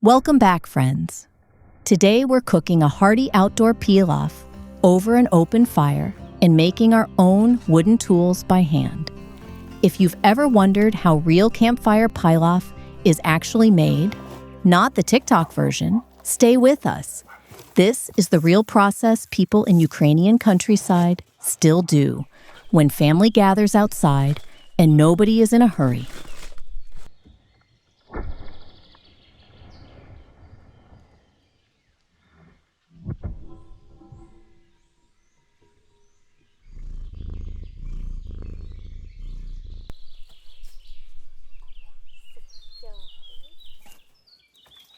Welcome back, friends. Today we're cooking a hearty outdoor pilaf over an open fire and making our own wooden tools by hand. If you've ever wondered how real Campfire Pilaf is actually made, not the TikTok version, stay with us. This is the real process people in Ukrainian countryside still do when family gathers outside and nobody is in a hurry.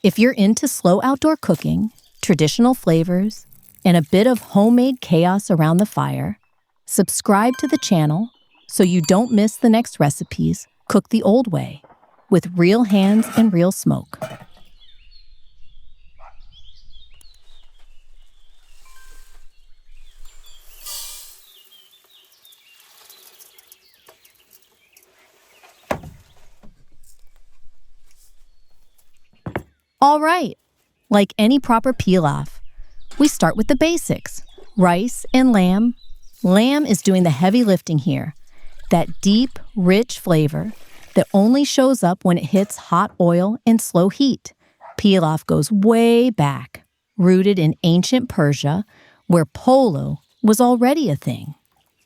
If you're into slow outdoor cooking, traditional flavors, and a bit of homemade chaos around the fire, subscribe to the channel so you don't miss the next recipes cooked the old way, with real hands and real smoke. All right, like any proper pilaf, we start with the basics: rice and lamb. Lamb is doing the heavy lifting here, that deep, rich flavor that only shows up when it hits hot oil and slow heat. Pilaf goes way back, rooted in ancient Persia, where polo was already a thing.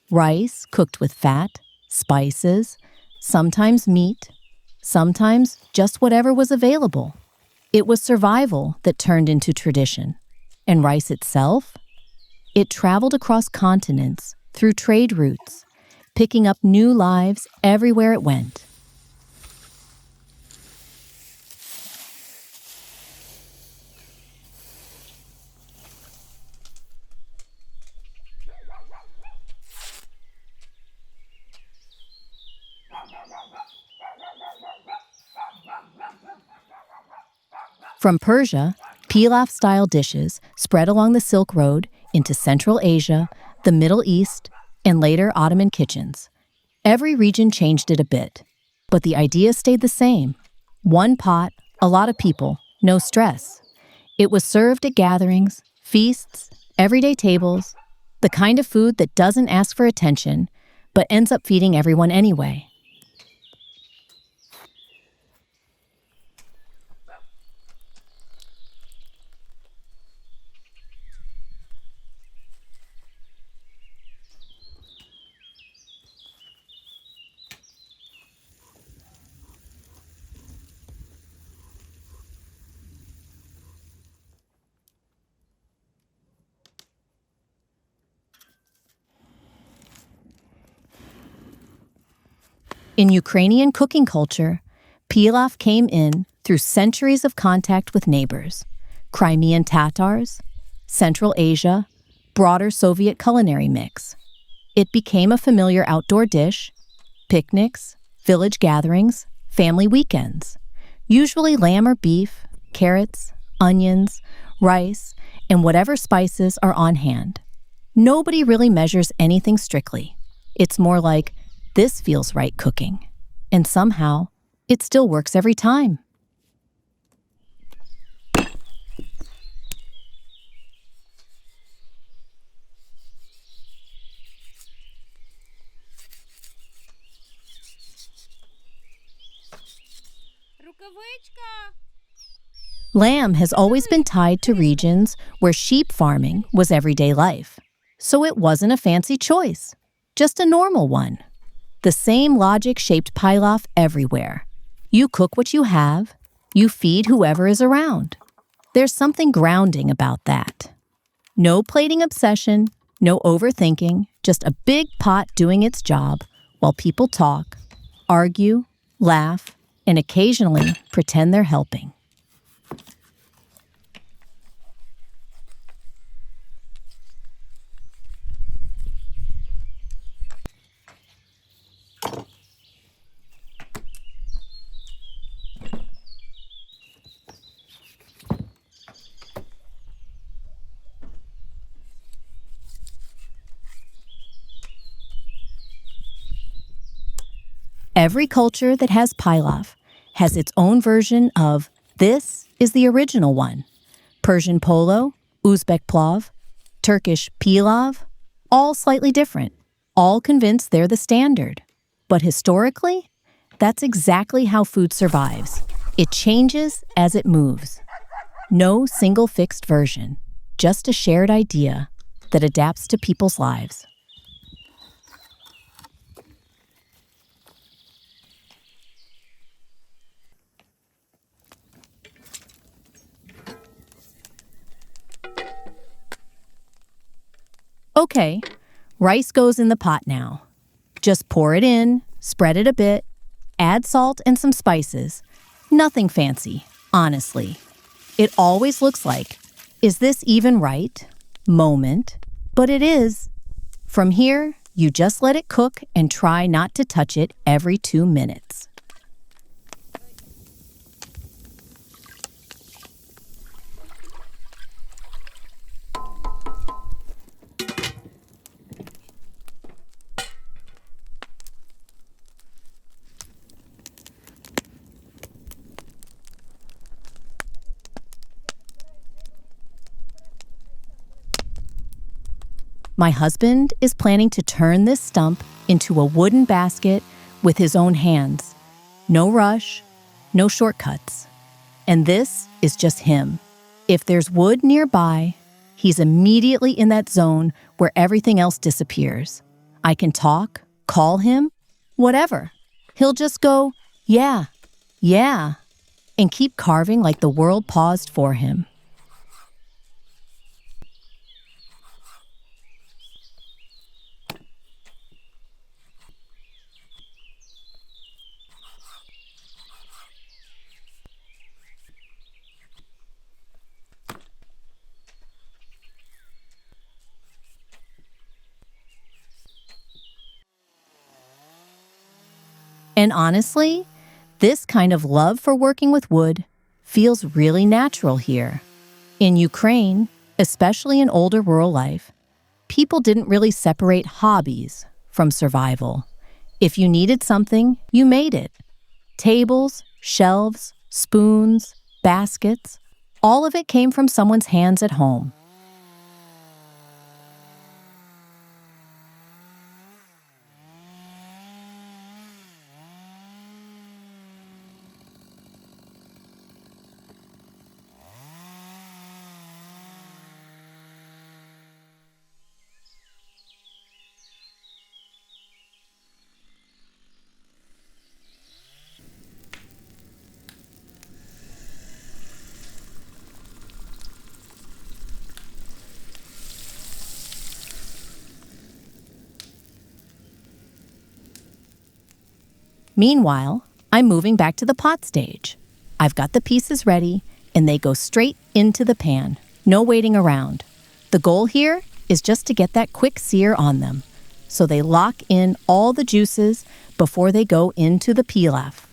Rice cooked with fat, spices, sometimes meat, sometimes just whatever was available. It was survival that turned into tradition. And rice itself? It traveled across continents through trade routes, picking up new lives everywhere it went. From Persia, pilaf-style dishes spread along the Silk Road into Central Asia, the Middle East, and later Ottoman kitchens. Every region changed it a bit, but the idea stayed the same. One pot, a lot of people, no stress. It was served at gatherings, feasts, everyday tables, the kind of food that doesn't ask for attention, but ends up feeding everyone anyway. In Ukrainian cooking culture, pilaf came in through centuries of contact with neighbors, Crimean Tatars, Central Asia, broader Soviet culinary mix. It became a familiar outdoor dish, picnics, village gatherings, family weekends, usually lamb or beef, carrots, onions, rice, and whatever spices are on hand. Nobody really measures anything strictly. It's more like, this feels right cooking. And somehow, it still works every time. Lamb has always been tied to regions where sheep farming was everyday life. So it wasn't a fancy choice, just a normal one. The same logic shaped pilaf everywhere. You cook what you have, you feed whoever is around. There's something grounding about that. No plating obsession, no overthinking, just a big pot doing its job while people talk, argue, laugh, and occasionally pretend they're helping. Every culture that has pilaf has its own version of this is the original one. Persian polo, Uzbek plov, Turkish pilav, all slightly different, all convinced they're the standard. But historically, that's exactly how food survives. It changes as it moves. No single fixed version, just a shared idea that adapts to people's lives. Okay, rice goes in the pot now. Just pour it in, spread it a bit, add salt and some spices. Nothing fancy, honestly. It always looks like, is this even right? Moment. But it is. From here, you just let it cook and try not to touch it every 2 minutes. My husband is planning to turn this stump into a wooden basket with his own hands. No rush, no shortcuts. And this is just him. If there's wood nearby, he's immediately in that zone where everything else disappears. I can talk, call him, whatever. He'll just go, yeah, and keep carving like the world paused for him. And honestly, this kind of love for working with wood feels really natural here. In Ukraine, especially in older rural life, people didn't really separate hobbies from survival. If you needed something, you made it. Tables, shelves, spoons, baskets, all of it came from someone's hands at home. Meanwhile, I'm moving back to the pot stage. I've got the pieces ready, and they go straight into the pan. No waiting around. The goal here is just to get that quick sear on them, so they lock in all the juices before they go into the pilaf.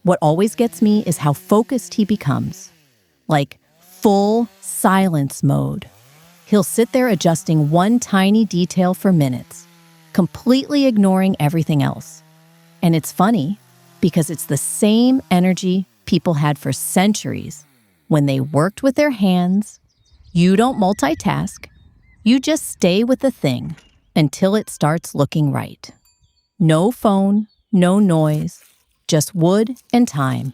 What always gets me is how focused he becomes. Like full silence mode. He'll sit there adjusting one tiny detail for minutes, completely ignoring everything else. And it's funny because it's the same energy people had for centuries when they worked with their hands. You don't multitask. You just stay with the thing until it starts looking right. No phone, no noise. Just wood and time.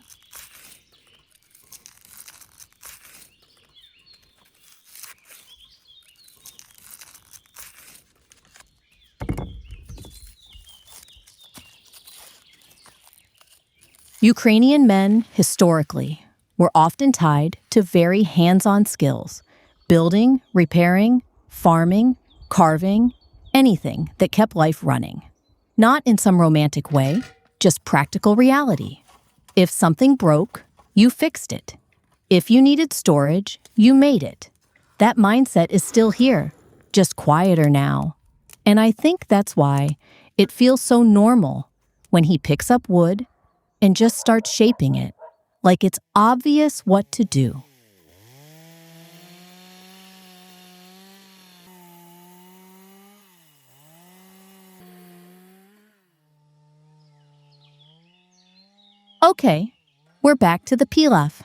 Ukrainian men, historically, were often tied to very hands-on skills: building, repairing, farming, carving, anything that kept life running. Not in some romantic way, just practical reality. If something broke, you fixed it. If you needed storage, you made it. That mindset is still here, just quieter now. And I think that's why it feels so normal when he picks up wood and just starts shaping it, like it's obvious what to do. Okay, we're back to the pilaf.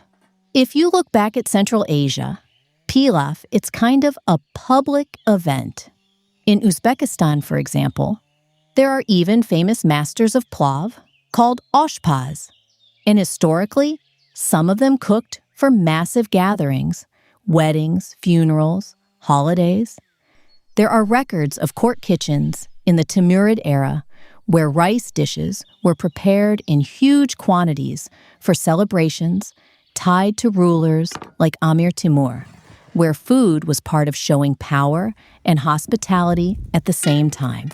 If you look back at Central Asia, pilaf, it's kind of a public event. In Uzbekistan, for example, there are even famous masters of plav called oshpaz. And historically, some of them cooked for massive gatherings, weddings, funerals, holidays. There are records of court kitchens in the Timurid era where rice dishes were prepared in huge quantities for celebrations tied to rulers like Amir Timur, where food was part of showing power and hospitality at the same time.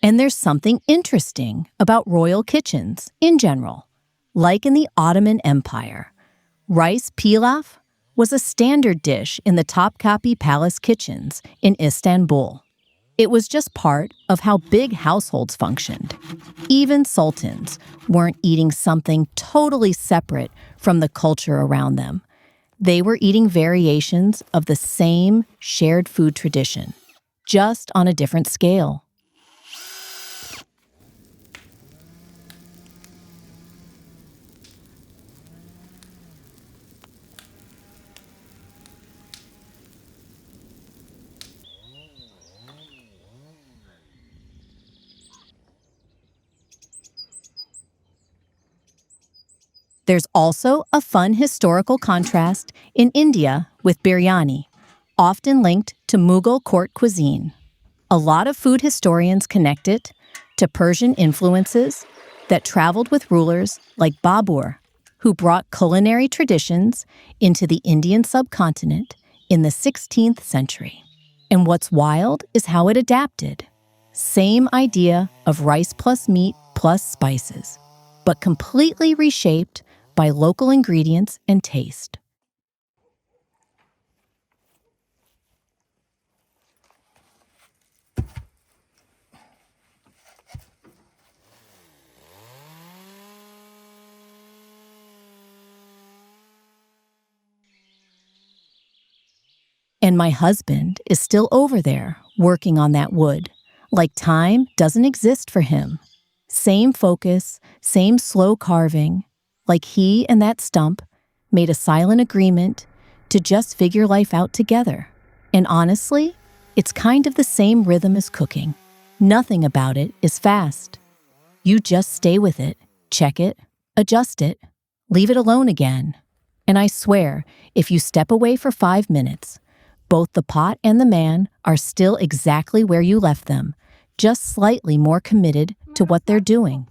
And there's something interesting about royal kitchens in general. Like in the Ottoman Empire, rice pilaf was a standard dish in the Topkapi Palace kitchens in Istanbul. It was just part of how big households functioned. Even sultans weren't eating something totally separate from the culture around them. They were eating variations of the same shared food tradition, just on a different scale. There's also a fun historical contrast in India with biryani, often linked to Mughal court cuisine. A lot of food historians connect it to Persian influences that traveled with rulers like Babur, who brought culinary traditions into the Indian subcontinent in the 16th century. And what's wild is how it adapted. Same idea of rice plus meat plus spices, but completely reshaped by local ingredients and taste. And my husband is still over there working on that wood, like time doesn't exist for him. Same focus, same slow carving, like he and that stump made a silent agreement to just figure life out together. And honestly, it's kind of the same rhythm as cooking. Nothing about it is fast. You just stay with it, check it, adjust it, leave it alone again. And I swear, if you step away for 5 minutes, both the pot and the man are still exactly where you left them, just slightly more committed to what they're doing.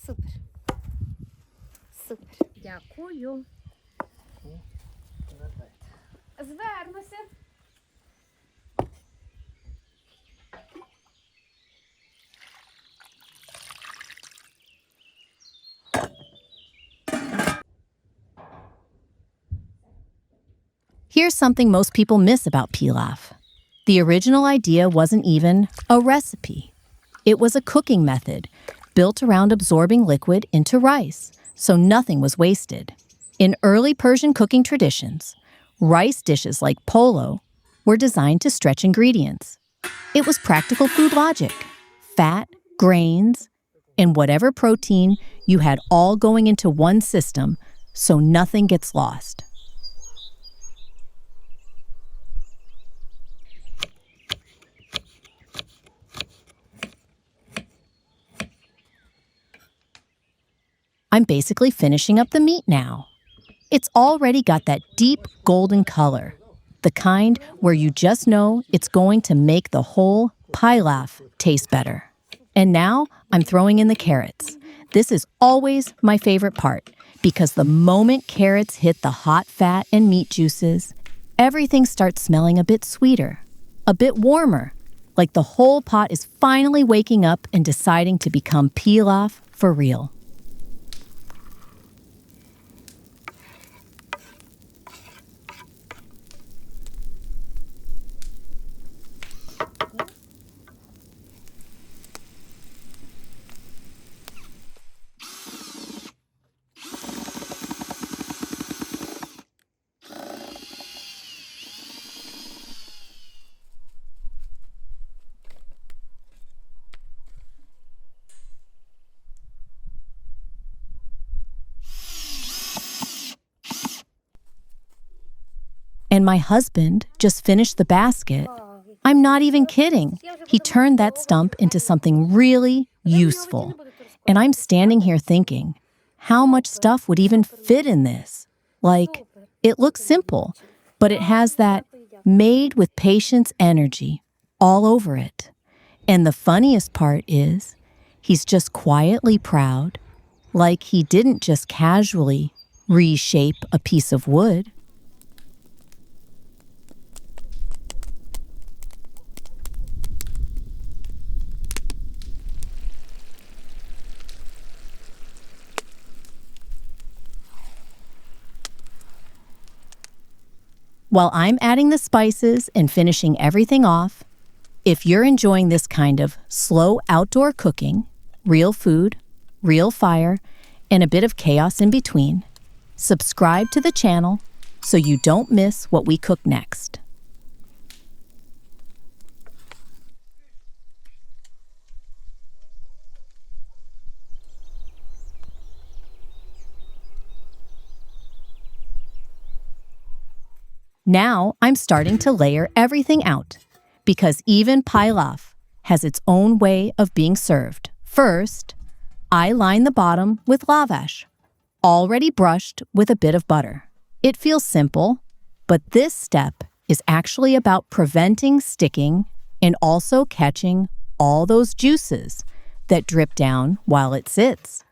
Супер. Супер. Дякую. Звернуся. Here's something most people miss about pilaf. The original idea wasn't even a recipe. It was a cooking method built around absorbing liquid into rice, so nothing was wasted. In early Persian cooking traditions, rice dishes like polo were designed to stretch ingredients. It was practical food logic. Fat, grains, and whatever protein you had all going into one system so nothing gets lost. I'm basically finishing up the meat now. It's already got that deep golden color, the kind where you just know it's going to make the whole pilaf taste better. And now I'm throwing in the carrots. This is always my favorite part because the moment carrots hit the hot fat and meat juices, everything starts smelling a bit sweeter, a bit warmer, like the whole pot is finally waking up and deciding to become pilaf for real. And my husband just finished the basket. I'm not even kidding. He turned that stump into something really useful. And I'm standing here thinking, how much stuff would even fit in this? Like, it looks simple, but it has that made with patience energy all over it. And the funniest part is, he's just quietly proud, like he didn't just casually reshape a piece of wood. While I'm adding the spices and finishing everything off, if you're enjoying this kind of slow outdoor cooking, real food, real fire, and a bit of chaos in between, subscribe to the channel so you don't miss what we cook next. Now I'm starting to layer everything out, because even pilaf has its own way of being served. First, I line the bottom with lavash, already brushed with a bit of butter. It feels simple, but this step is actually about preventing sticking and also catching all those juices that drip down while it sits.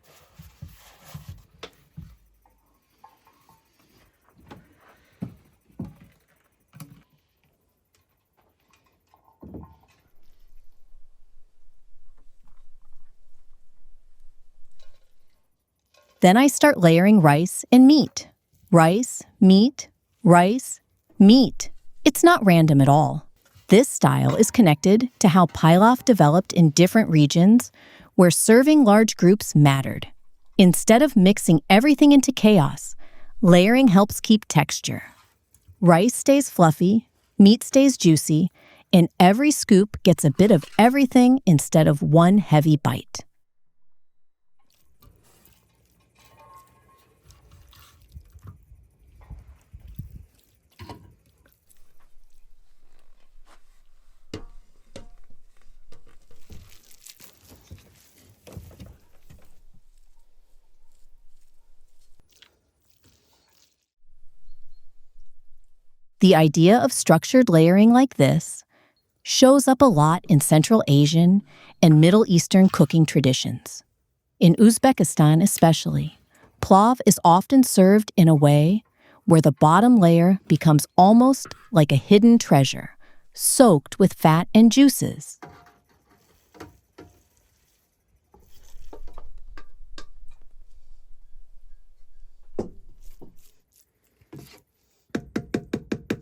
Then I start layering rice and meat. Rice, meat, rice, meat. It's not random at all. This style is connected to how pilaf developed in different regions where serving large groups mattered. Instead of mixing everything into chaos, layering helps keep texture. Rice stays fluffy, meat stays juicy, and every scoop gets a bit of everything instead of one heavy bite. The idea of structured layering like this shows up a lot in Central Asian and Middle Eastern cooking traditions. In Uzbekistan especially, pilav is often served in a way where the bottom layer becomes almost like a hidden treasure, soaked with fat and juices.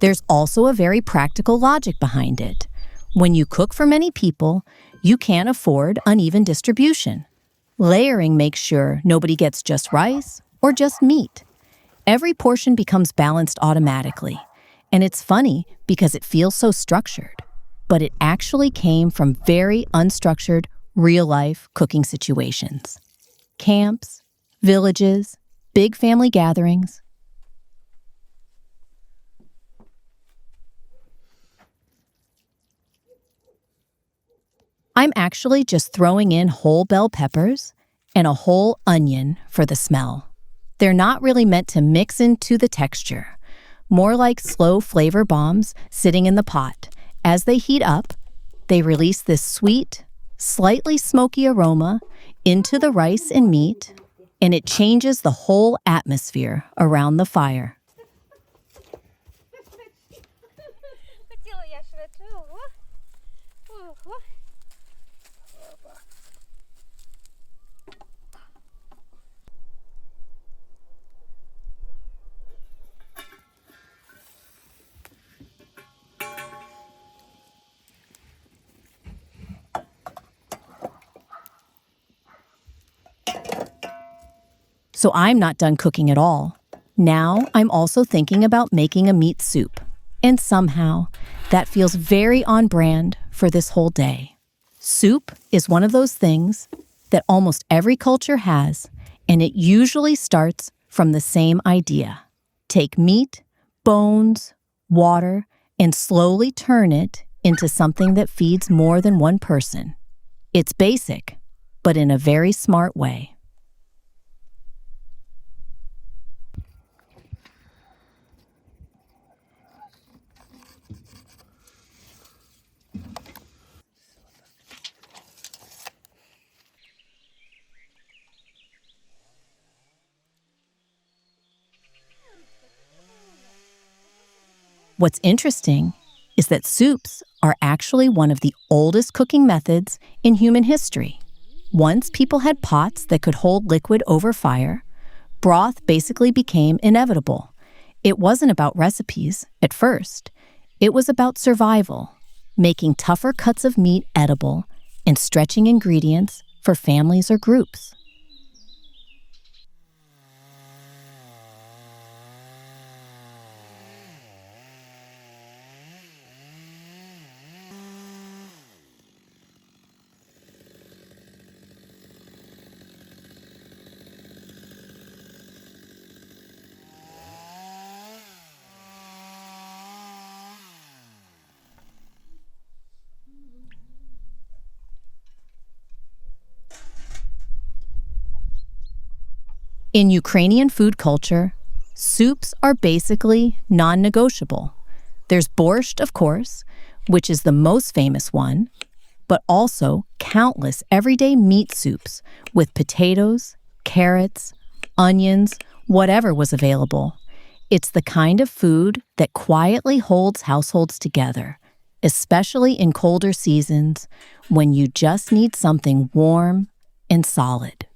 There's also a very practical logic behind it. When you cook for many people, you can't afford uneven distribution. Layering makes sure nobody gets just rice or just meat. Every portion becomes balanced automatically. And it's funny because it feels so structured, but it actually came from very unstructured, real-life cooking situations. Camps, villages, big family gatherings. I'm actually just throwing in whole bell peppers and a whole onion for the smell. They're not really meant to mix into the texture, more like slow flavor bombs sitting in the pot. As they heat up, they release this sweet, slightly smoky aroma into the rice and meat, and it changes the whole atmosphere around the fire. Хотіла я швидше. Ого. Ого. So I'm not done cooking at all. Now I'm also thinking about making a meat soup. And somehow, that feels very on brand for this whole day. Soup is one of those things that almost every culture has, and it usually starts from the same idea. Take meat, bones, water, and slowly turn it into something that feeds more than one person. It's basic, but in a very smart way. What's interesting is that soups are actually one of the oldest cooking methods in human history. Once people had pots that could hold liquid over fire, broth basically became inevitable. It wasn't about recipes at first. It was about survival, making tougher cuts of meat edible and stretching ingredients for families or groups. In Ukrainian food culture, soups are basically non-negotiable. There's borscht, of course, which is the most famous one, but also countless everyday meat soups with potatoes, carrots, onions, whatever was available. It's the kind of food that quietly holds households together, especially in colder seasons when you just need something warm and solid.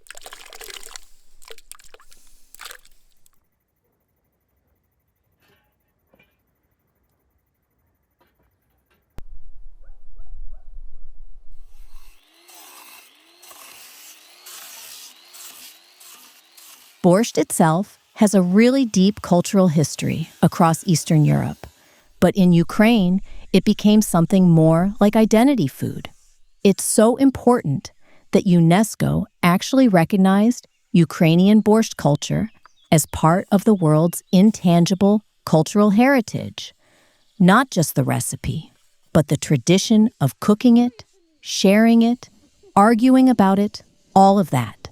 Borscht itself has a really deep cultural history across Eastern Europe, but in Ukraine, it became something more like identity food. It's so important that UNESCO actually recognized Ukrainian borscht culture as part of the world's intangible cultural heritage. Not just the recipe, but the tradition of cooking it, sharing it, arguing about it, all of that.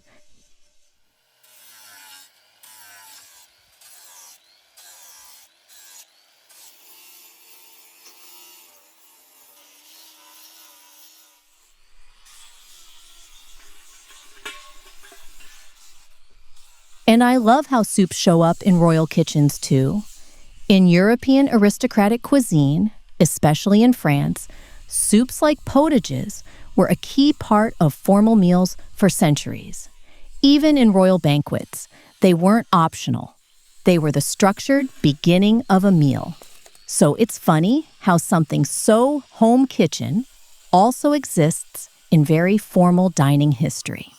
And I love how soups show up in royal kitchens, too. In European aristocratic cuisine, especially in France, soups like potages were a key part of formal meals for centuries. Even in royal banquets, they weren't optional. They were the structured beginning of a meal. So it's funny how something so home kitchen also exists in very formal dining history.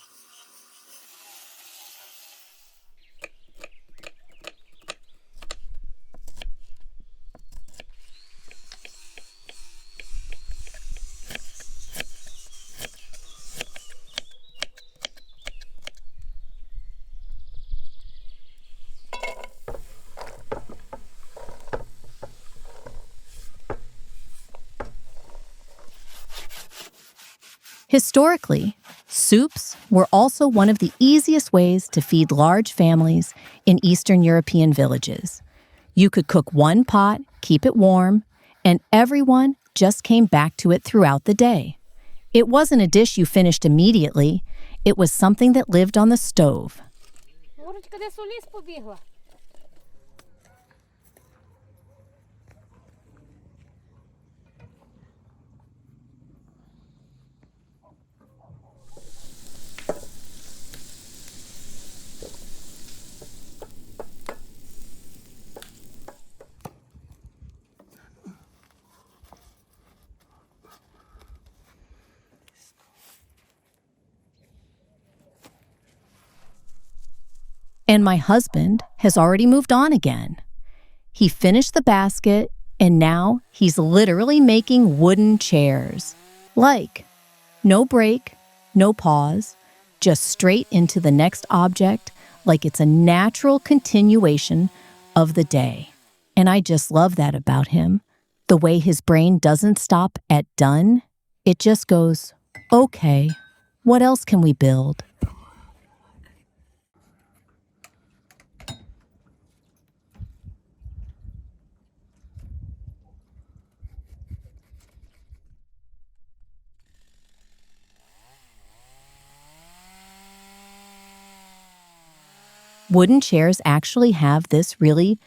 Historically, soups were also one of the easiest ways to feed large families in Eastern European villages. You could cook one pot, keep it warm, and everyone just came back to it throughout the day. It wasn't a dish you finished immediately. It was something that lived on the stove. Мурочка, де соліс побігла? And my husband has already moved on again. He finished the basket, and now he's literally making wooden chairs. Like, no break, no pause, just straight into the next object, like it's a natural continuation of the day. And I just love that about him. The way his brain doesn't stop at done, it just goes, okay, what else can we build? Wooden chairs actually have this really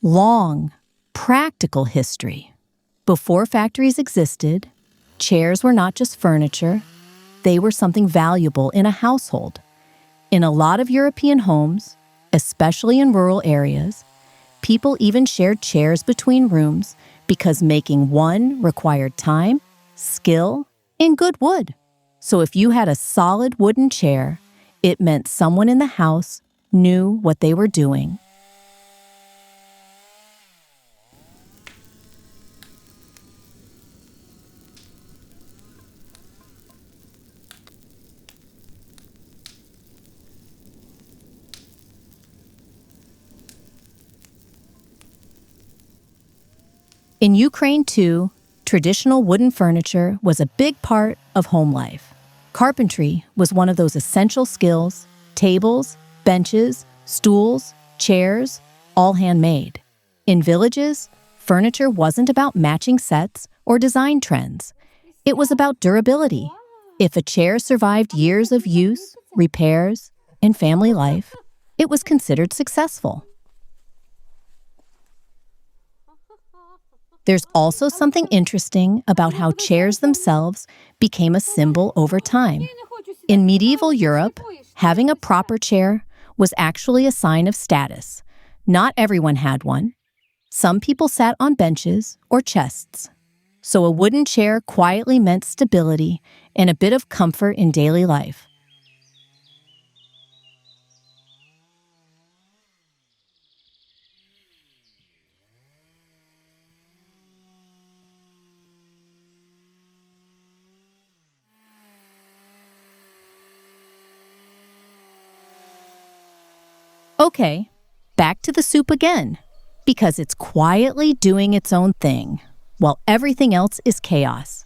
long, practical history. Before factories existed, chairs were not just furniture, they were something valuable in a household. In a lot of European homes, especially in rural areas, people even shared chairs between rooms because making one required time, skill, and good wood. So if you had a solid wooden chair, it meant someone in the house knew what they were doing. In Ukraine, too, traditional wooden furniture was a big part of home life. Carpentry was one of those essential skills. Tables, benches, stools, chairs, all handmade. In villages, furniture wasn't about matching sets or design trends. It was about durability. If a chair survived years of use, repairs, and family life, it was considered successful. There's also something interesting about how chairs themselves became a symbol over time. In medieval Europe, having a proper chair was actually a sign of status. Not everyone had one. Some people sat on benches or chests. So a wooden chair quietly meant stability and a bit of comfort in daily life. Okay, back to the soup again, because it's quietly doing its own thing, while everything else is chaos.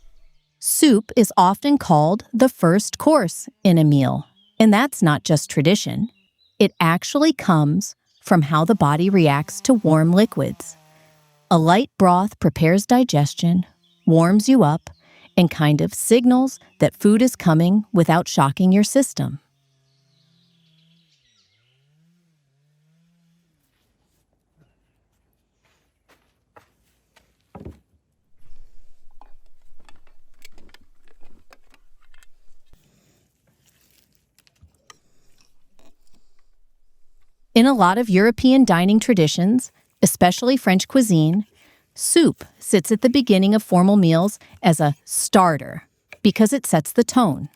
Soup is often called the first course in a meal, and that's not just tradition. It actually comes from how the body reacts to warm liquids. A light broth prepares digestion, warms you up, and kind of signals that food is coming without shocking your system. In a lot of European dining traditions, especially French cuisine, soup sits at the beginning of formal meals as a starter because it sets the tone.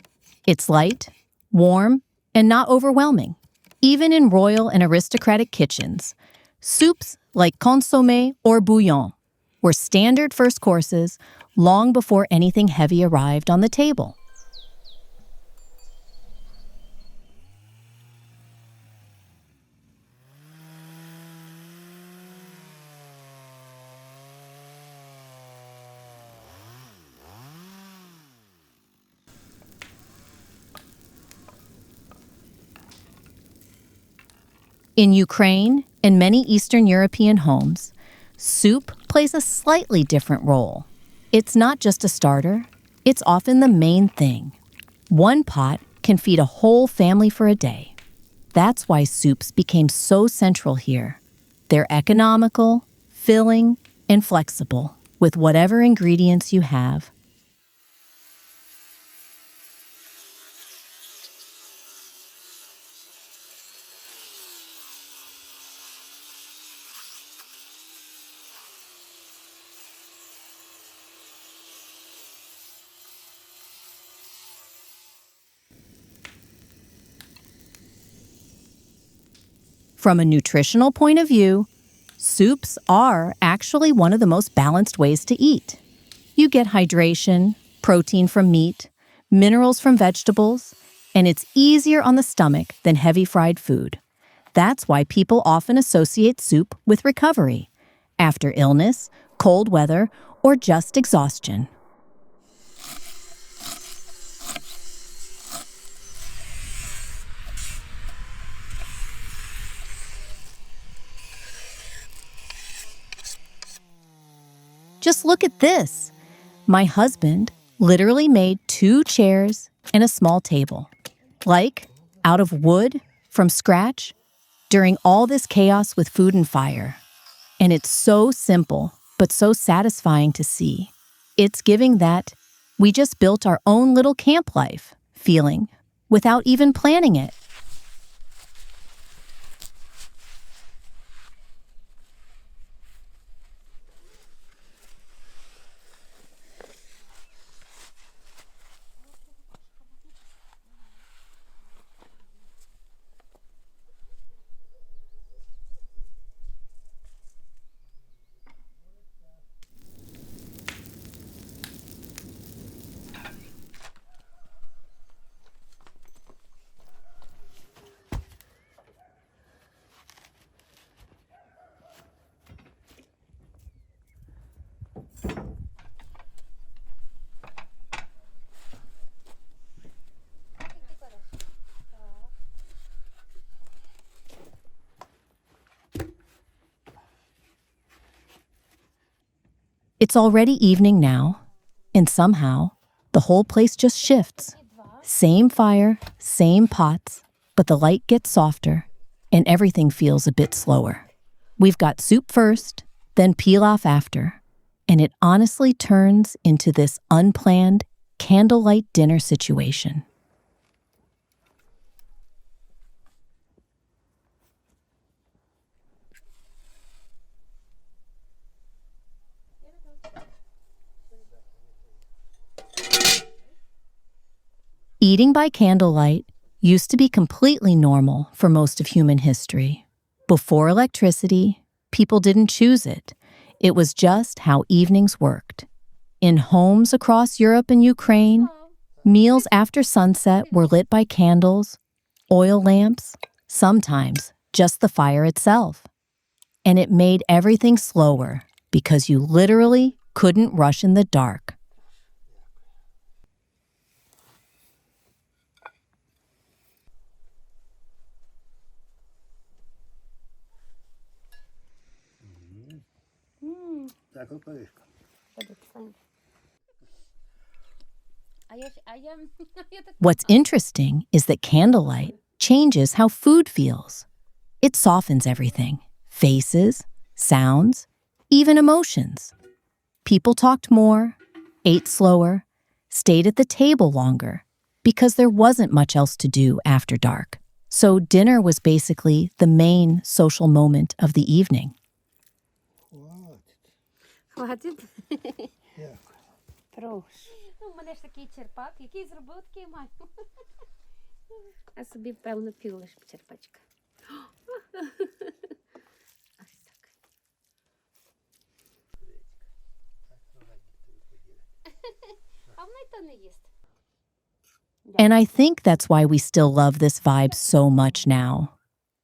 It's light, warm, and not overwhelming. Even in royal and aristocratic kitchens, soups like consommé or bouillon were standard first courses long before anything heavy arrived on the table. In Ukraine and many Eastern European homes, soup plays a slightly different role. It's not just a starter, it's often the main thing. One pot can feed a whole family for a day. That's why soups became so central here. They're economical, filling, and flexible with whatever ingredients you have. From a nutritional point of view, soups are actually one of the most balanced ways to eat. You get hydration, protein from meat, minerals from vegetables, and it's easier on the stomach than heavy fried food. That's why people often associate soup with recovery, after illness, cold weather, or just exhaustion. Just look at this. My husband literally made 2 chairs and a small table. Like, out of wood, from scratch, during all this chaos with food and fire. And it's so simple, but so satisfying to see. It's giving that we just built our own little camp life feeling without even planning it. It's already evening now, and somehow the whole place just shifts. Same fire, same pots, but the light gets softer and everything feels a bit slower. We've got soup first, then pilaf after, and it honestly turns into this unplanned candlelight dinner situation. Eating by candlelight used to be completely normal for most of human history. Before electricity, people didn't choose it. It was just how evenings worked. In homes across Europe and Ukraine, meals after sunset were lit by candles, oil lamps, sometimes just the fire itself. And it made everything slower because you literally couldn't rush in the dark. What's interesting is that candlelight changes how food feels. It softens everything: faces, sounds, even emotions. People talked more, ate slower, stayed at the table longer, because there wasn't much else to do after dark. So dinner was basically the main social moment of the evening. Хватить? Прошу. У мене ж такий черпак, який зробив такий май. А собі, певно, пів черпачка. Ось так. А вона й то не їсть. And I think that's why we still love this vibe so much now.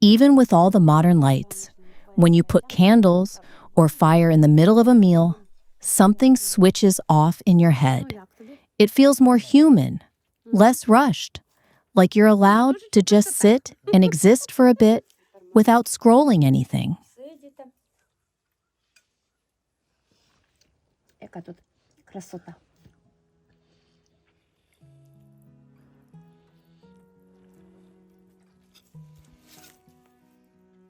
Even with all the modern lights, when you put candles or fire in the middle of a meal, something switches off in your head. It feels more human, less rushed, like you're allowed to just sit and exist for a bit without scrolling anything. Яка тут красота.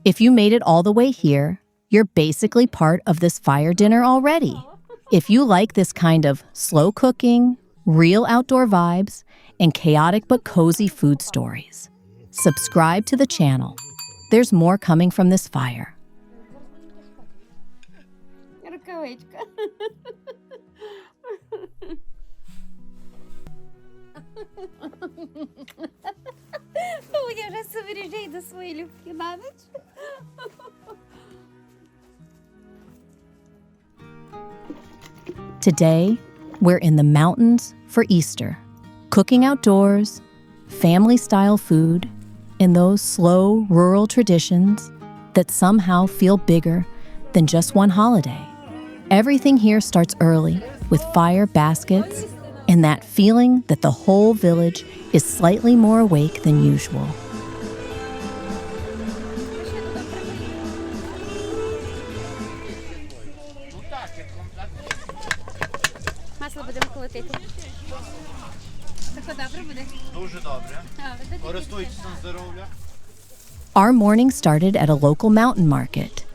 If you made it all the way here, you're basically part of this fire dinner already. If you like this kind of slow cooking, real outdoor vibes, and chaotic but cozy food stories, subscribe to the channel. There's more coming from this fire. Рукавичка. Я вже собережей до своєї любки на ніч. Today, we're in the mountains for Easter, cooking outdoors, family-style food, and those slow, rural traditions that somehow feel bigger than just one holiday. Everything here starts early with fire baskets and that feeling that the whole village is slightly more awake than usual. Масло будемо колотити. Так добре буде? Дуже добре. Користуйтесь на здоров'я. Our morning started at a local mountain market.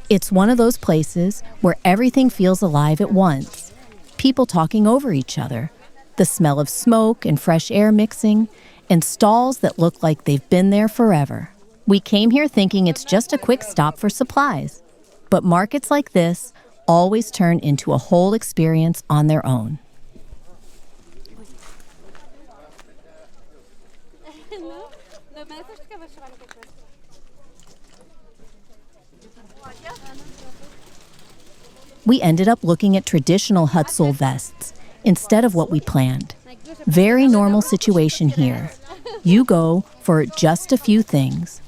It's one of those places where everything feels alive at once. People talking over each other, the smell of smoke and fresh air mixing, and stalls that look like they've been there forever. We came here thinking it's just a quick stop for supplies. But markets like this always turn into a whole experience on their own. We ended up looking at traditional Hutsul vests instead of what we planned. Very normal situation here. You go for just a few things,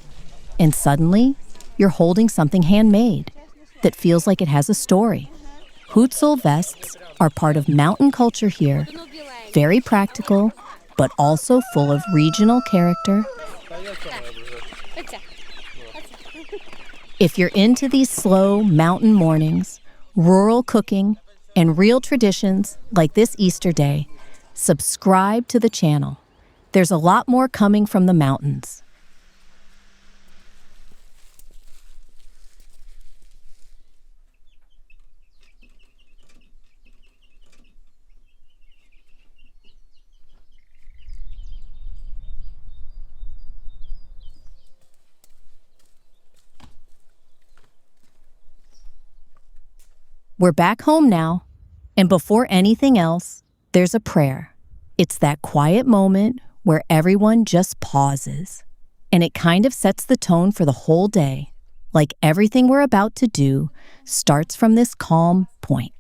and suddenly you're holding something handmade that feels like it has a story. Hutsul vests are part of mountain culture here, very practical, but also full of regional character. If you're into these slow mountain mornings, rural cooking, and real traditions like this Easter day, subscribe to the channel. There's a lot more coming from the mountains. We're back home now, and before anything else, there's a prayer. It's that quiet moment where everyone just pauses, and it kind of sets the tone for the whole day, like everything we're about to do starts from this calm point.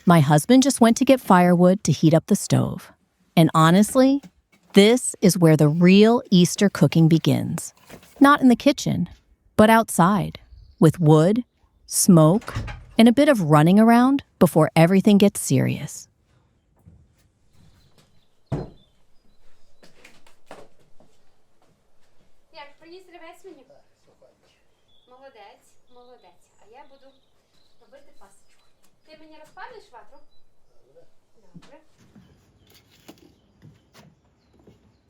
My husband just went to get firewood to heat up the stove. And honestly, this is where the real Easter cooking begins. Not in the kitchen, but outside, with wood, smoke, and a bit of running around before everything gets serious. Як, приніс ревець мені? Молодець, молодець. А я буду робити пасочку. Ти мені розпалиш ватру? Добре.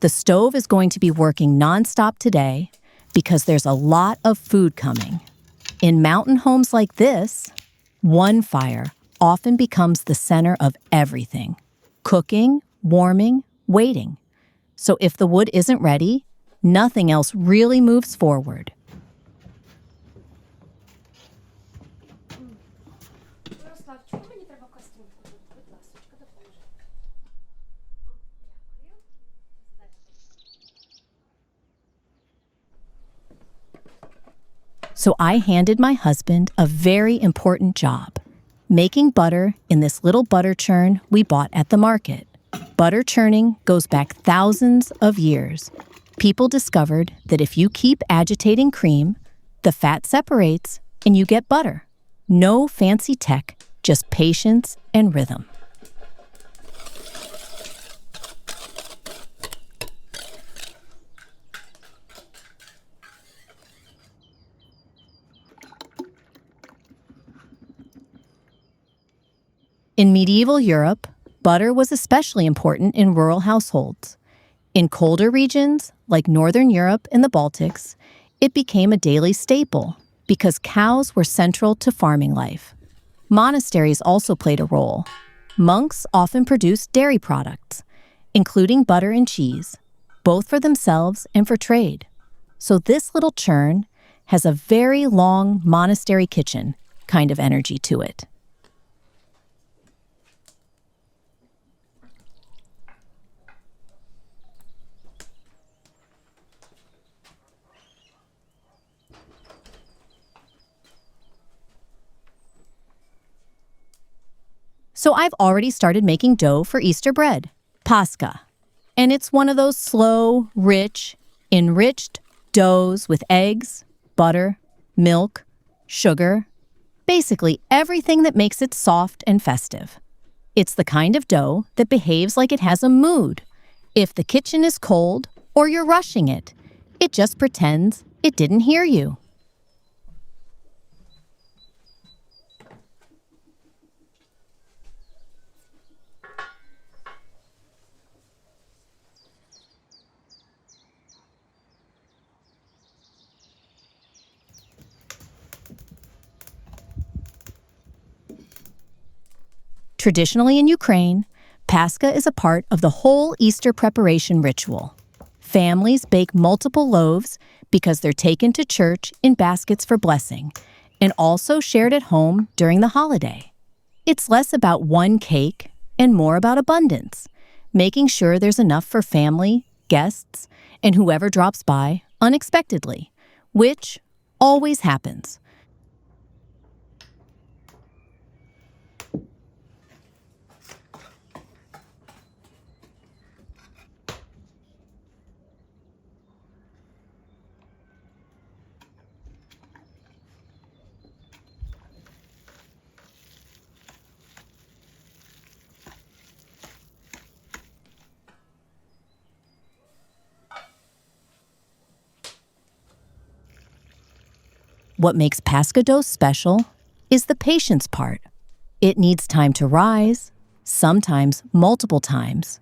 The stove is going to be working nonstop today because there's a lot of food coming. In mountain homes like this, one fire often becomes the center of everything. Cooking, warming, waiting. So if the wood isn't ready, nothing else really moves forward. Ярослав, чому мені треба кастрюльку? Будь ласочка, допоможи. So I handed my husband a very important job, making butter in this little butter churn we bought at the market. Butter churning goes back thousands of years. People discovered that if you keep agitating cream, The fat separates, and you get butter. No fancy tech, just patience and rhythm. In medieval Europe, butter was especially important in rural households. In colder regions, like Northern Europe and the Baltics, it became a daily staple because cows were central to farming life. Monasteries also played a role. Monks often produced dairy products, including butter and cheese, both for themselves and for trade. So this little churn has a very long monastery kitchen kind of energy to it. So I've already started making dough for Easter bread, Pascha. And it's one of those slow, rich, enriched doughs with eggs, butter, milk, sugar, basically everything that makes it soft and festive. It's the kind of dough that behaves like it has a mood. If the kitchen is cold or you're rushing it, it just pretends it didn't hear you. Traditionally in Ukraine, Pascha is a part of the whole Easter preparation ritual. Families bake multiple loaves because they're taken to church in baskets for blessing and also shared at home during the holiday. It's less about one cake and more about abundance, making sure there's enough for family, guests, and whoever drops by unexpectedly, which always happens. What makes Pascha dough special is the patience part. It needs time to rise, sometimes multiple times,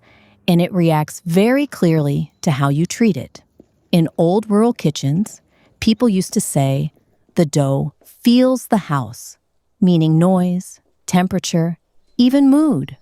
and it reacts very clearly to how you treat it. In old rural kitchens, people used to say, the dough feels the house, meaning noise, temperature, even mood.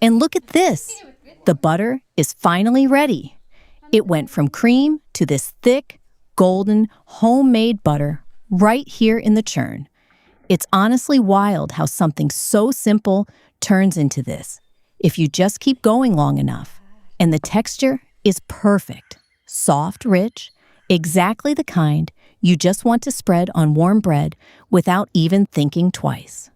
And look at this. The butter is finally ready. It went from cream to this thick, golden, homemade butter right here in the churn. It's honestly wild how something so simple turns into this, if you just keep going long enough. And the texture is perfect. Soft, rich, exactly the kind you just want to spread on warm bread without even thinking twice.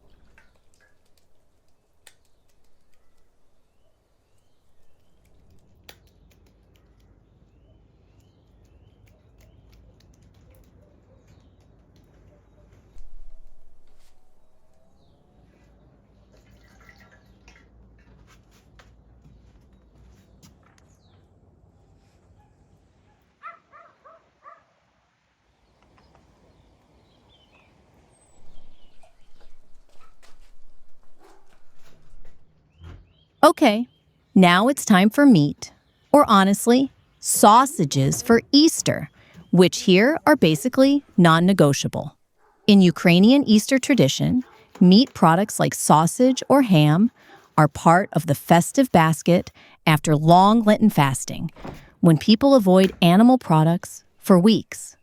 Okay, now it's time for meat, or honestly, sausages for Easter, which here are basically non-negotiable. In Ukrainian Easter tradition, meat products like sausage or ham are part of the festive basket after long Lenten fasting, when people avoid animal products for weeks.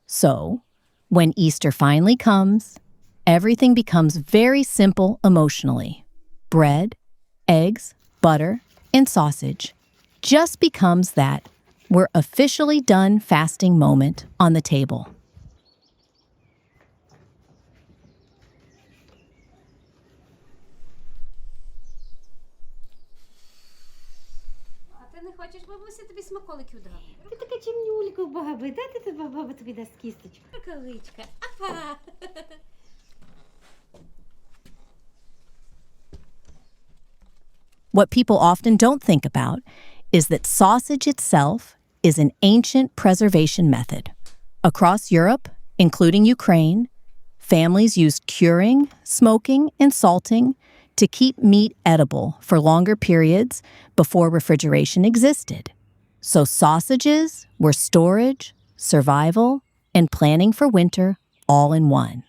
So, when Easter finally comes, everything becomes very simple emotionally. Bread, eggs, butter, and sausage just becomes that we're officially done fasting moment on the table. А ти не хочеш, бабуся, тобі смаколиків дам? Ти така чимнюлька, баби. Дайте тебе, баба тобі дасть кісточку. Рукавичка. Апа! What people often don't think about is that sausage itself is an ancient preservation method. Across Europe, including Ukraine, families used curing, smoking, and salting to keep meat edible for longer periods before refrigeration existed. So sausages were storage, survival, and planning for winter all in one.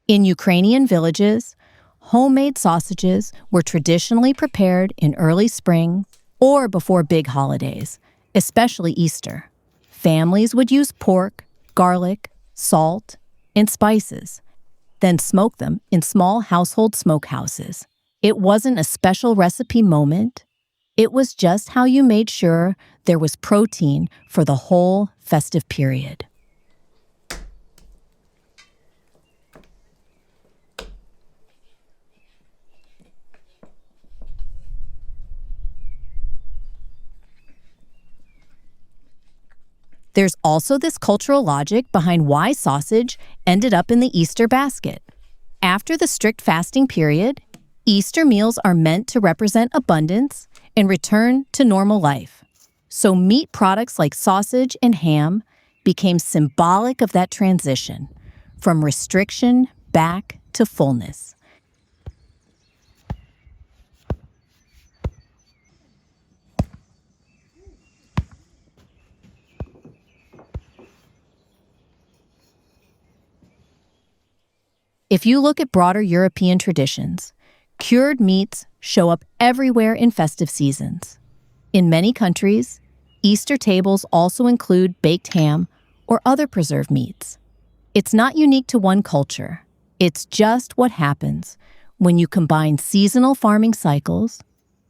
In Ukrainian villages, homemade sausages were traditionally prepared in early spring or before big holidays, especially Easter. Families would use pork, garlic, salt, and spices, then smoke them in small household smokehouses. It wasn't a special recipe moment. It was just how you made sure there was protein for the whole festive period. There's also this cultural logic behind why sausage ended up in the Easter basket. After the strict fasting period, Easter meals are meant to represent abundance and return to normal life. So meat products like sausage and ham became symbolic of that transition, from restriction back to fullness. If you look at broader European traditions, cured meats show up everywhere in festive seasons. In many countries, Easter tables also include baked ham or other preserved meats. It's not unique to one culture. It's just what happens when you combine seasonal farming cycles,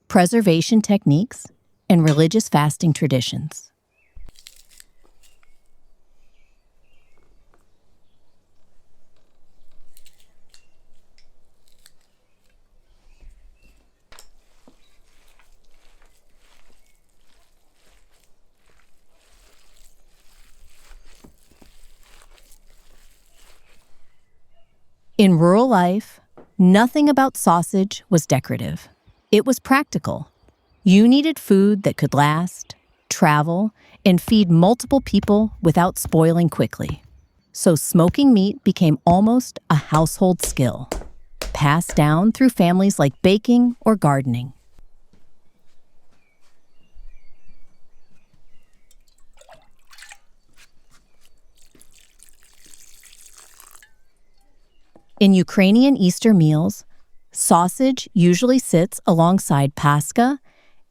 preservation techniques, and religious fasting traditions. In rural life, nothing about sausage was decorative. It was practical. You needed food that could last, travel, and feed multiple people without spoiling quickly. So smoking meat became almost a household skill, passed down through families like baking or gardening. In Ukrainian Easter meals, sausage usually sits alongside paska,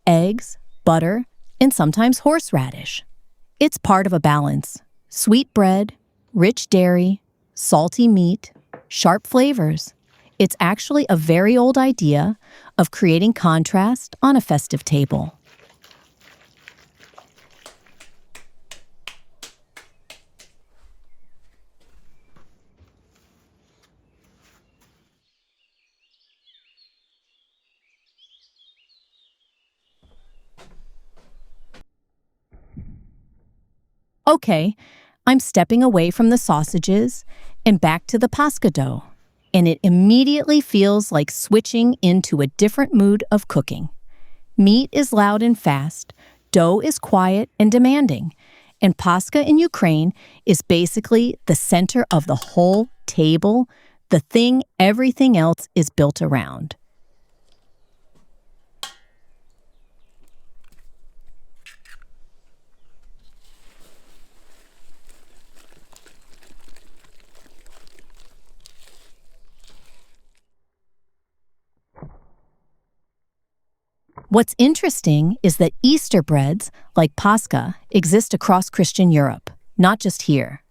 eggs, butter, and sometimes horseradish. It's part of a balance: sweet bread, rich dairy, salty meat, sharp flavors. It's actually a very old idea of creating contrast on a festive table. Okay, I'm stepping away from the sausages and back to the paska dough, and it immediately feels like switching into a different mood of cooking. Meat is loud and fast, dough is quiet and demanding, and paska in Ukraine is basically the center of the whole table, the thing everything else is built around. What's interesting is that Easter breads, like Pascha, exist across Christian Europe, not just here.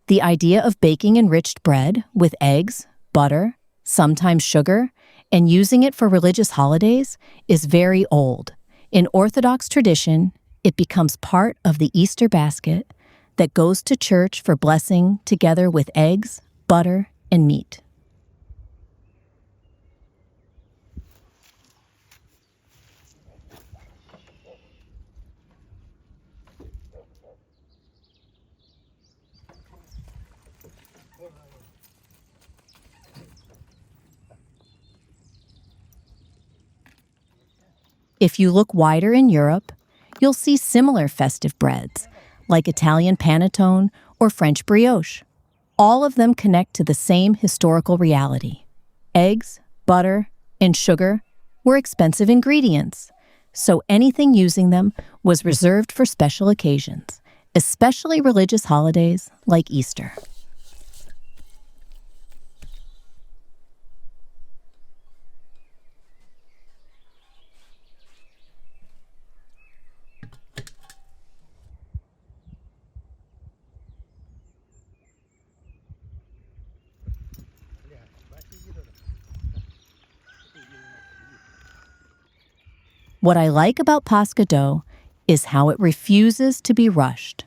The idea of baking enriched bread with eggs, butter, sometimes sugar, and using it for religious holidays is very old. In Orthodox tradition, it becomes part of the Easter basket that goes to church for blessing together with eggs, butter, and meat. If you look wider in Europe, you'll see similar festive breads, like Italian panettone or French brioche. All of them connect to the same historical reality. Eggs, butter, and sugar were expensive ingredients, so anything using them was reserved for special occasions, especially religious holidays like Easter. What I like about Pascha dough is how it refuses to be rushed.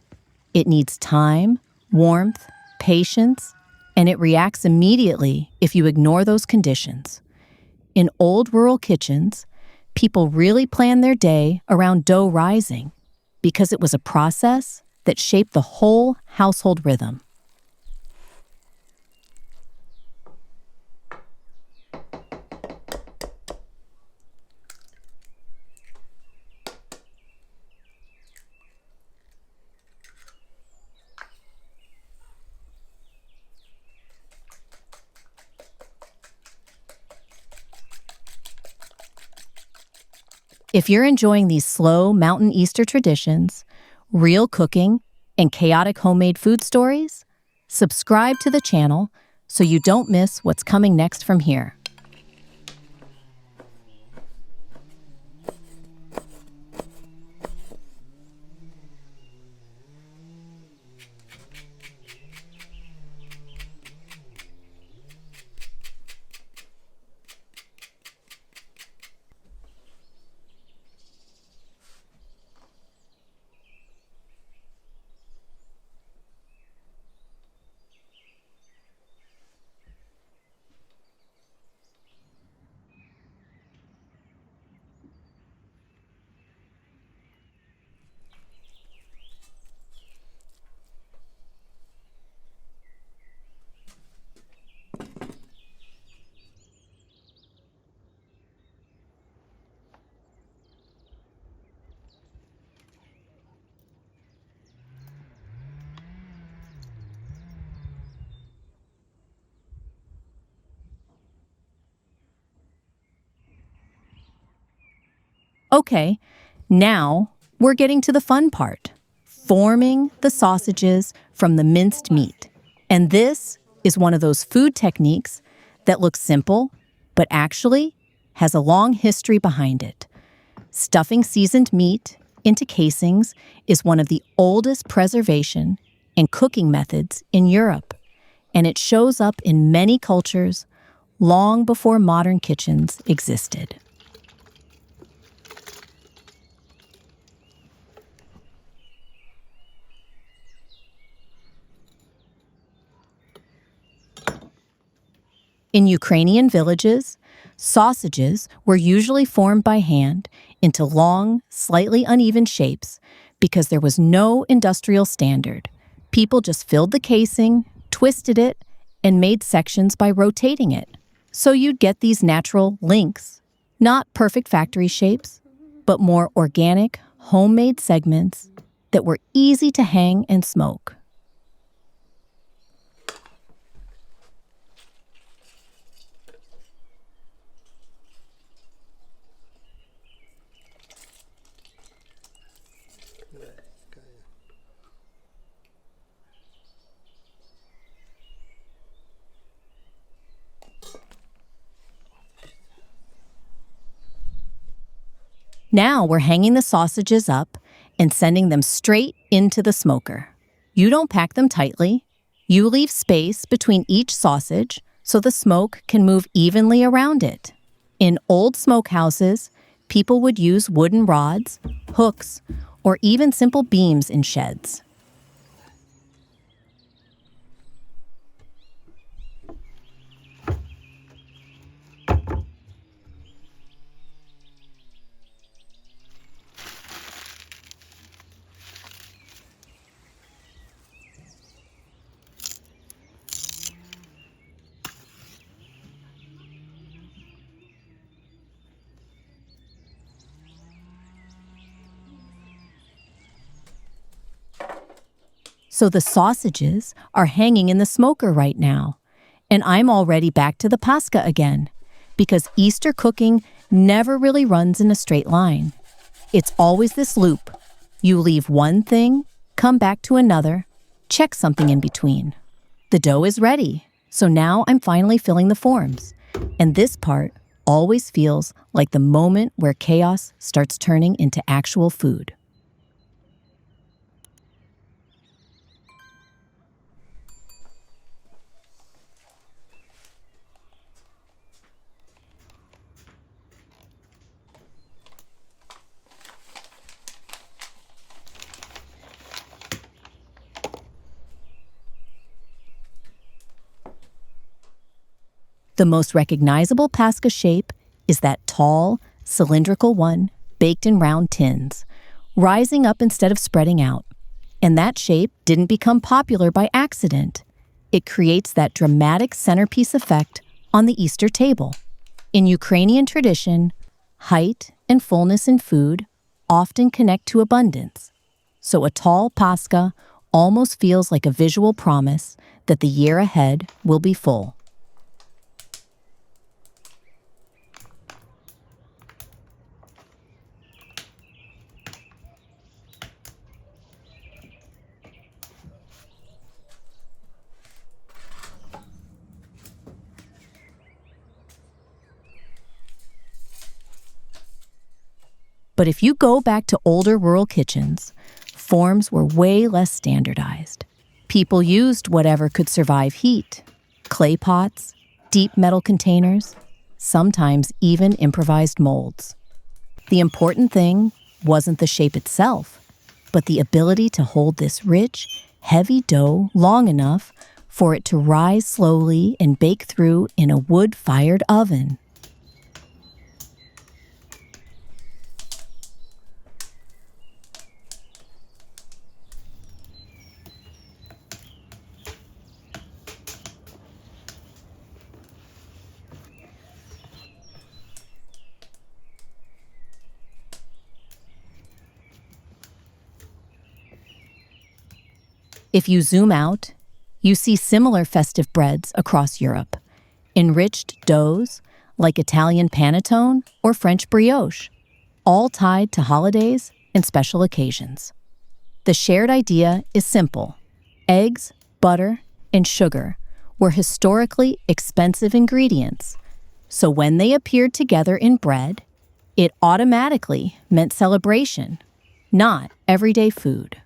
It needs time, warmth, patience, and it reacts immediately if you ignore those conditions. In old rural kitchens, people really planned their day around dough rising because it was a process that shaped the whole household rhythm. If you're enjoying these slow mountain Easter traditions, real cooking, and chaotic homemade food stories, subscribe to the channel so you don't miss what's coming next from here. Okay, now we're getting to the fun part, forming the sausages from the minced meat. And this is one of those food techniques that looks simple, but actually has a long history behind it. Stuffing seasoned meat into casings is one of the oldest preservation and cooking methods in Europe, and it shows up in many cultures long before modern kitchens existed. In Ukrainian villages, sausages were usually formed by hand into long, slightly uneven shapes because there was no industrial standard. People just filled the casing, twisted it, and made sections by rotating it. So you'd get these natural links, not perfect factory shapes, but more organic, homemade segments that were easy to hang and smoke. Now we're hanging the sausages up and sending them straight into the smoker. You don't pack them tightly. You leave space between each sausage so the smoke can move evenly around it. In old smokehouses, people would use wooden rods, hooks, or even simple beams in sheds. So the sausages are hanging in the smoker right now, and I'm already back to the pasca again, because Easter cooking never really runs in a straight line. It's always this loop. You leave one thing, come back to another, check something in between. The dough is ready, so now I'm finally filling the forms, and this part always feels like the moment where chaos starts turning into actual food. The most recognizable pasca shape is that tall, cylindrical one baked in round tins, rising up instead of spreading out. And that shape didn't become popular by accident. It creates that dramatic centerpiece effect on the Easter table. In Ukrainian tradition, height and fullness in food often connect to abundance. So a tall pasca almost feels like a visual promise that the year ahead will be full. But if you go back to older rural kitchens, forms were way less standardized. People used whatever could survive heat: clay pots, deep metal containers, sometimes even improvised molds. The important thing wasn't the shape itself, but the ability to hold this rich, heavy dough long enough for it to rise slowly and bake through in a wood-fired oven. If you zoom out, you see similar festive breads across Europe, enriched doughs like Italian panettone or French brioche, all tied to holidays and special occasions. The shared idea is simple. Eggs, butter, and sugar were historically expensive ingredients, so when they appeared together in bread, it automatically meant celebration, not everyday food.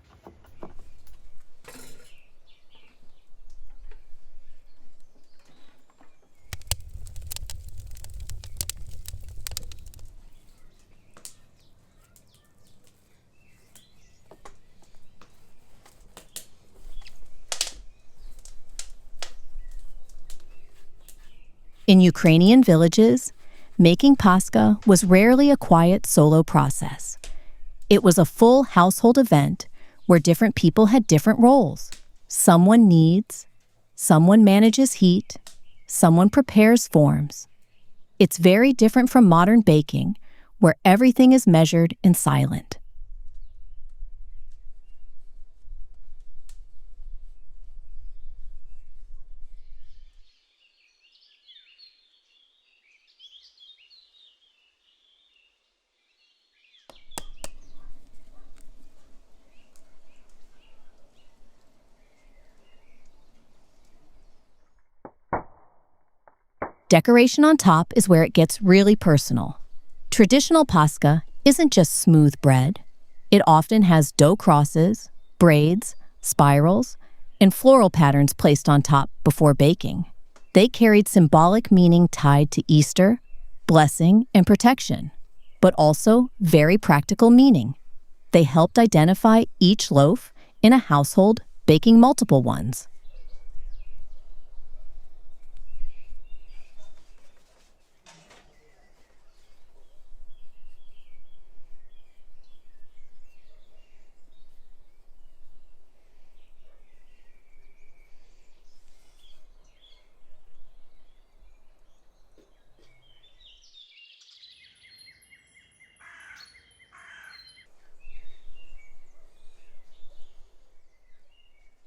In Ukrainian villages, making pasca was rarely a quiet solo process. It was a full household event where different people had different roles. Someone kneads, someone manages heat, someone prepares forms. It's very different from modern baking, where everything is measured and silent. Decoration on top is where it gets really personal. Traditional pasca isn't just smooth bread. It often has dough crosses, braids, spirals, and floral patterns placed on top before baking. They carried symbolic meaning tied to Easter, blessing, and protection, but also very practical meaning. They helped identify each loaf in a household baking multiple ones.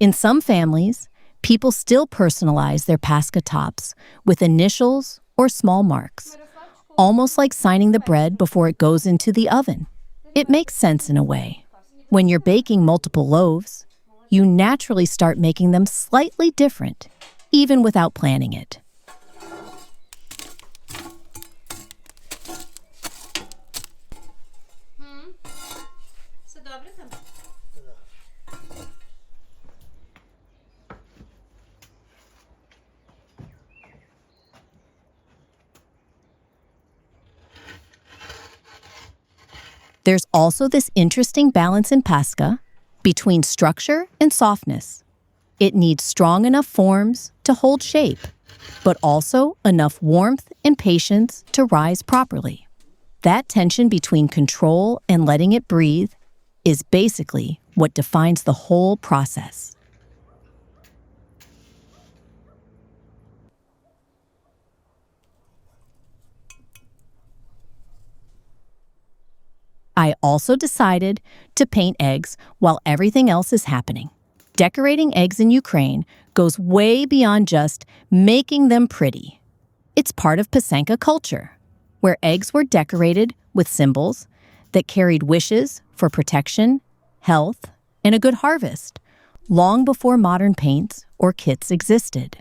In some families, people still personalize their Pascha tops with initials or small marks, almost like signing the bread before it goes into the oven. It makes sense in a way. When you're baking multiple loaves, you naturally start making them slightly different, even without planning it. Все добре там? There's also this interesting balance in Pascha between structure and softness. It needs strong enough forms to hold shape, but also enough warmth and patience to rise properly. That tension between control and letting it breathe is basically what defines the whole process. I also decided to paint eggs while everything else is happening. Decorating eggs in Ukraine goes way beyond just making them pretty. It's part of Pasanka culture, where eggs were decorated with symbols that carried wishes for protection, health, and a good harvest, long before modern paints or kits existed.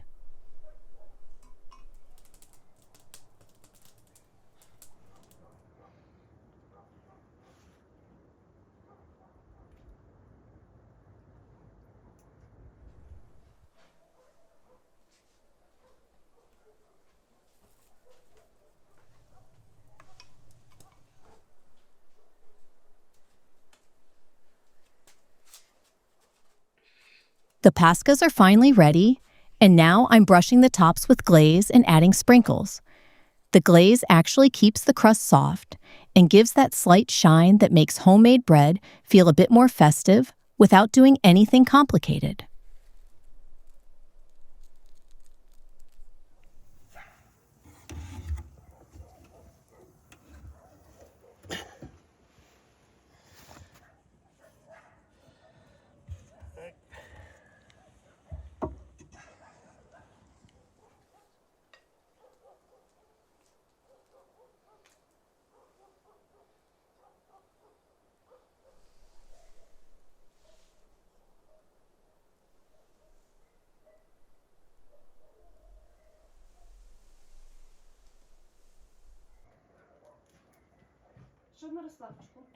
The Paschas are finally ready, and now I'm brushing the tops with glaze and adding sprinkles. The glaze actually keeps the crust soft and gives that slight shine that makes homemade bread feel a bit more festive without doing anything complicated.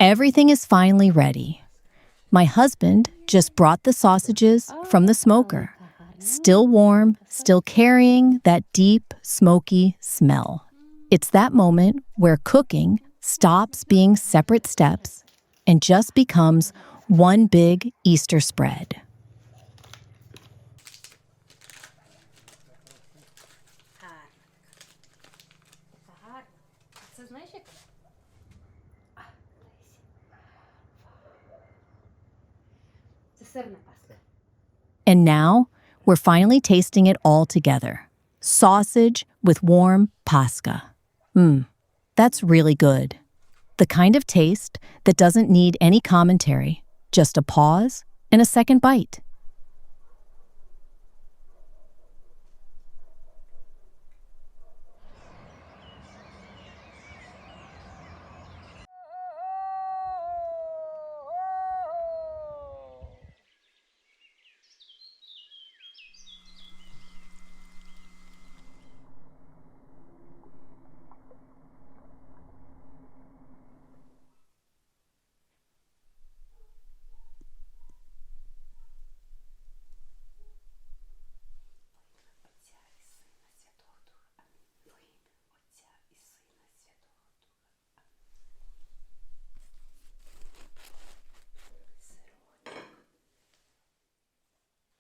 Everything is finally ready. My husband just brought the sausages from the smoker, still warm, still carrying that deep, smoky smell. It's that moment where cooking stops being separate steps and just becomes one big Easter spread. Гарно. Це знаєш як? Це сирна паска. And now, we're finally tasting it all together. Sausage with warm Pascha. That's really good. The kind of taste that doesn't need any commentary, just a pause and a second bite.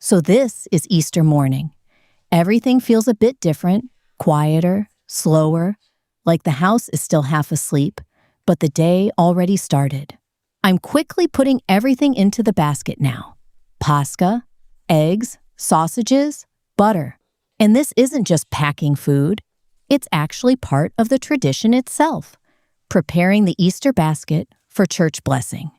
So this is Easter morning. Everything feels a bit different, quieter, slower, like the house is still half asleep, but the day already started. I'm quickly putting everything into the basket now. Pasta, eggs, sausages, butter. And this isn't just packing food. It's actually part of the tradition itself, preparing the Easter basket for church blessing.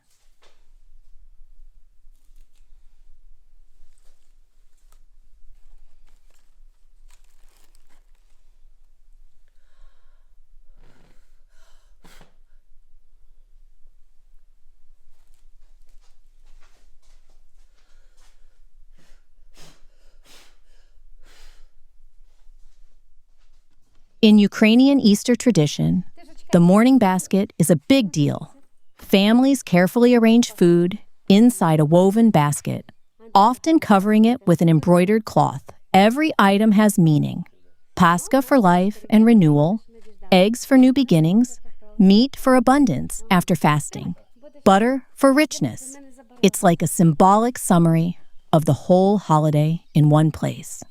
In Ukrainian Easter tradition, the morning basket is a big deal. Families carefully arrange food inside a woven basket, often covering it with an embroidered cloth. Every item has meaning. Pascha for life and renewal, eggs for new beginnings, meat for abundance after fasting, butter for richness. It's like a symbolic summary of the whole holiday in one place.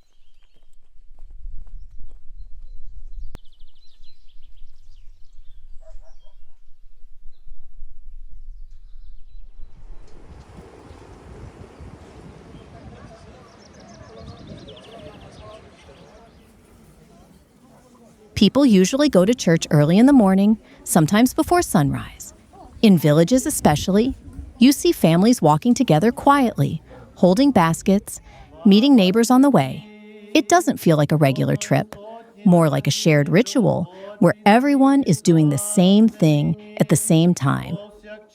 People usually go to church early in the morning, sometimes before sunrise. In villages especially, you see families walking together quietly, holding baskets, meeting neighbors on the way. It doesn't feel like a regular trip, more like a shared ritual where everyone is doing the same thing at the same time,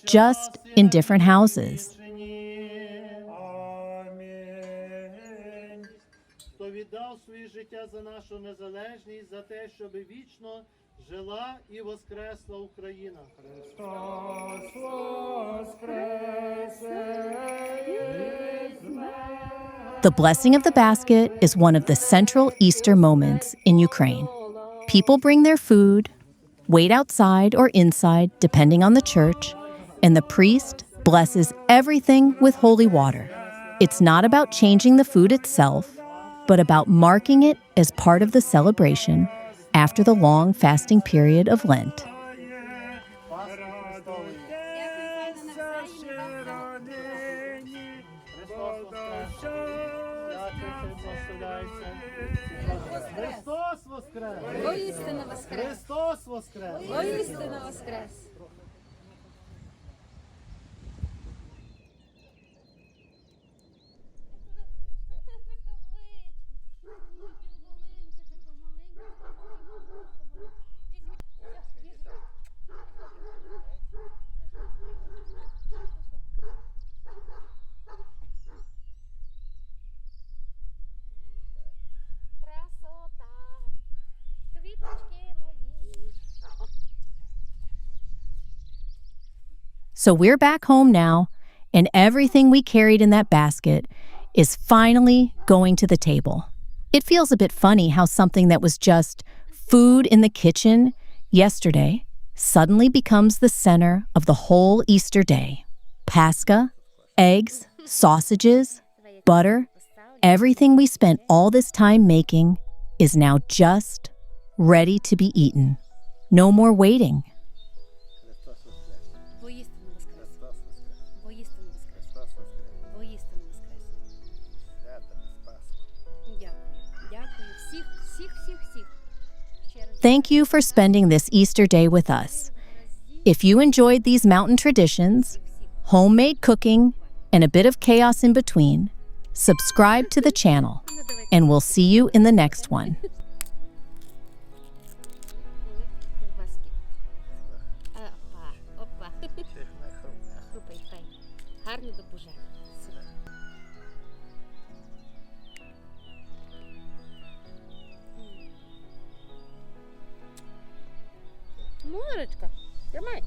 just in different houses. Хто віддав своє життя за нашу незалежність, за те, щоб вічно жила і воскресла Україна. Христос воскресе! The blessing of the basket is one of the central Easter moments in Ukraine. People bring their food, wait outside or inside, depending on the church, and the priest blesses everything with holy water. It's not about changing the food itself, but about marking it as part of the celebration after the long fasting period of Lent. Христос воскрес! Воістину воскрес! Христос воскрес! Воістину воскрес! So we're back home now, and everything we carried in that basket is finally going to the table. It feels a bit funny how something that was just food in the kitchen yesterday suddenly becomes the center of the whole Easter day. Pascha, eggs, sausages, butter, everything we spent all this time making is now just ready to be eaten. No more waiting. Воістину воскрес! Воістину воскрес! Воістину воскрес! Дякую. Дякую. Всіх. Thank you for spending this Easter day with us. If you enjoyed these mountain traditions, homemade cooking, and a bit of chaos in between, subscribe to the channel, and we'll see you in the next one. Ковбаски. Опа. Хрупай, хай. Гарно до бужа. Морочка, тримай.